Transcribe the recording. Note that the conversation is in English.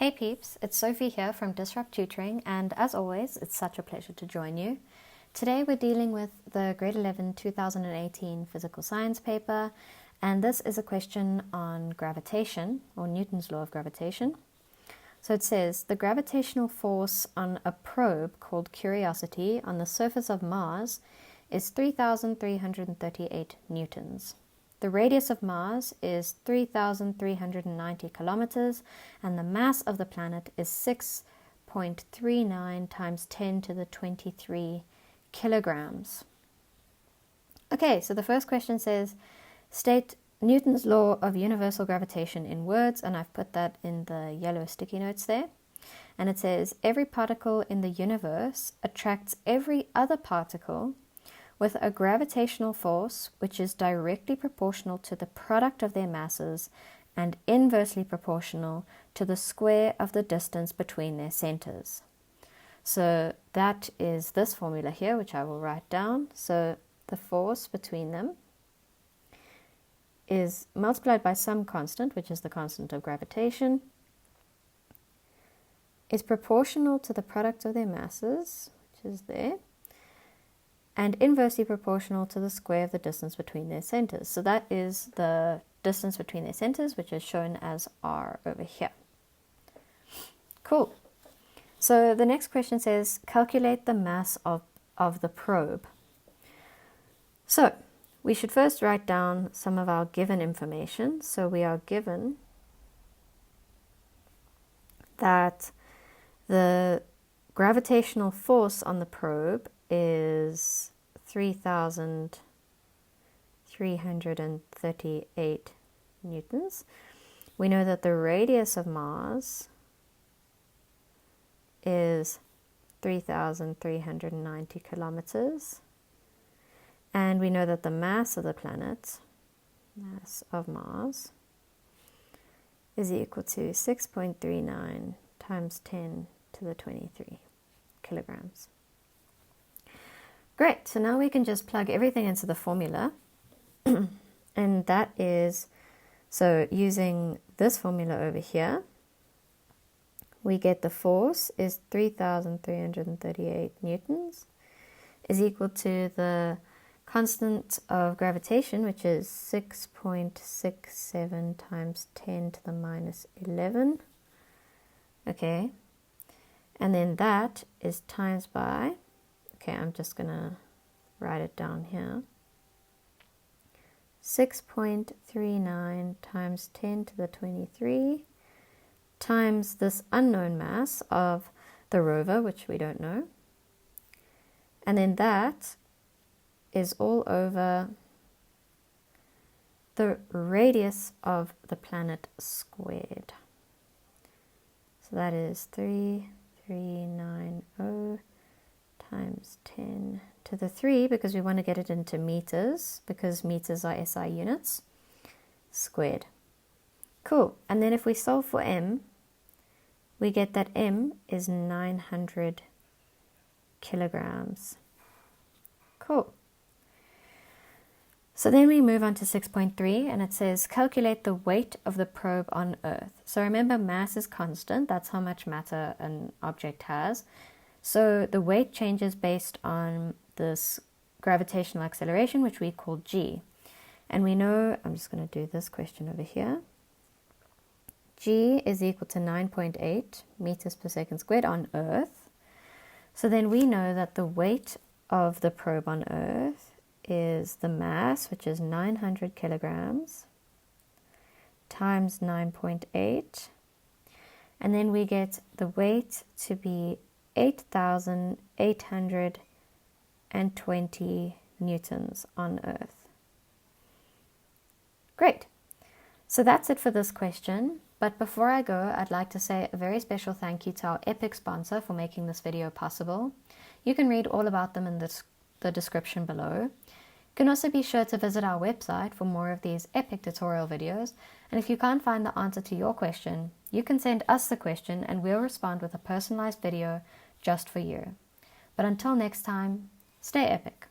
Hey peeps, it's Sophie here from Disrupt Tutoring, and as always, it's such a pleasure to join you. Today we're dealing with the Grade 11 2018 Physical Science paper, and this is a question on gravitation, or Newton's law of gravitation. So it says, the gravitational force on a probe called Curiosity on the surface of Mars is 3,338 newtons. The radius of Mars is 3,390 kilometers, and the mass of the planet is 6.39 times 10 to the 23 kilograms. Okay, so the first question says, state Newton's law of universal gravitation in words, and I've put that in the yellow sticky notes there. And it says, every particle in the universe attracts every other particle with a gravitational force which is directly proportional to the product of their masses and inversely proportional to the square of the distance between their centers. So that is this formula here, which I will write down. So the force between them is multiplied by some constant, which is the constant of gravitation, is proportional to the product of their masses, which is there, and inversely proportional to the square of the distance between their centers. So that is the distance between their centers, which is shown as r over here. Cool. So the next question says, calculate the mass of the probe. So we should first write down some of our given information. So we are given that the gravitational force on the probe is 3,338 newtons. We know that the radius of Mars is 3,390 kilometers. And we know that the mass of the planet, mass of Mars, is equal to 6.39 times 10 to the 23 kilograms. Great, so now we can just plug everything into the formula. And that is, so using this formula over here, we get the force is 3,338 newtons, is equal to the constant of gravitation, which is 6.67 times 10 to the minus 11. Okay, and then that is times by, okay, I'm just going to write it down here, 6.39 times 10 to the 23 times this unknown mass of the rover, which we don't know. And then that is all over the radius of the planet squared. So that is 3,390 times 10 to the 3, because we want to get it into meters, because meters are SI units, squared. Cool. And then if we solve for m, we get that m is 900 kilograms. Cool. So then we move on to 6.3, and it says, calculate the weight of the probe on Earth. So remember, mass is constant. That's how much matter an object has. So the weight changes based on this gravitational acceleration, which we call g. And we know, I'm just going to do this question over here. G is equal to 9.8 meters per second squared on Earth. So then we know that the weight of the probe on Earth is the mass, which is 900 kilograms, times 9.8. And then we get the weight to be 8,820 newtons on Earth. Great. So that's it for this question. But before I go, I'd like to say a very special thank you to our epic sponsor for making this video possible. You can read all about them in the description below. You can also be sure to visit our website for more of these epic tutorial videos. And if you can't find the answer to your question, you can send us the question and we'll respond with a personalized video just for you. But until next time, stay epic.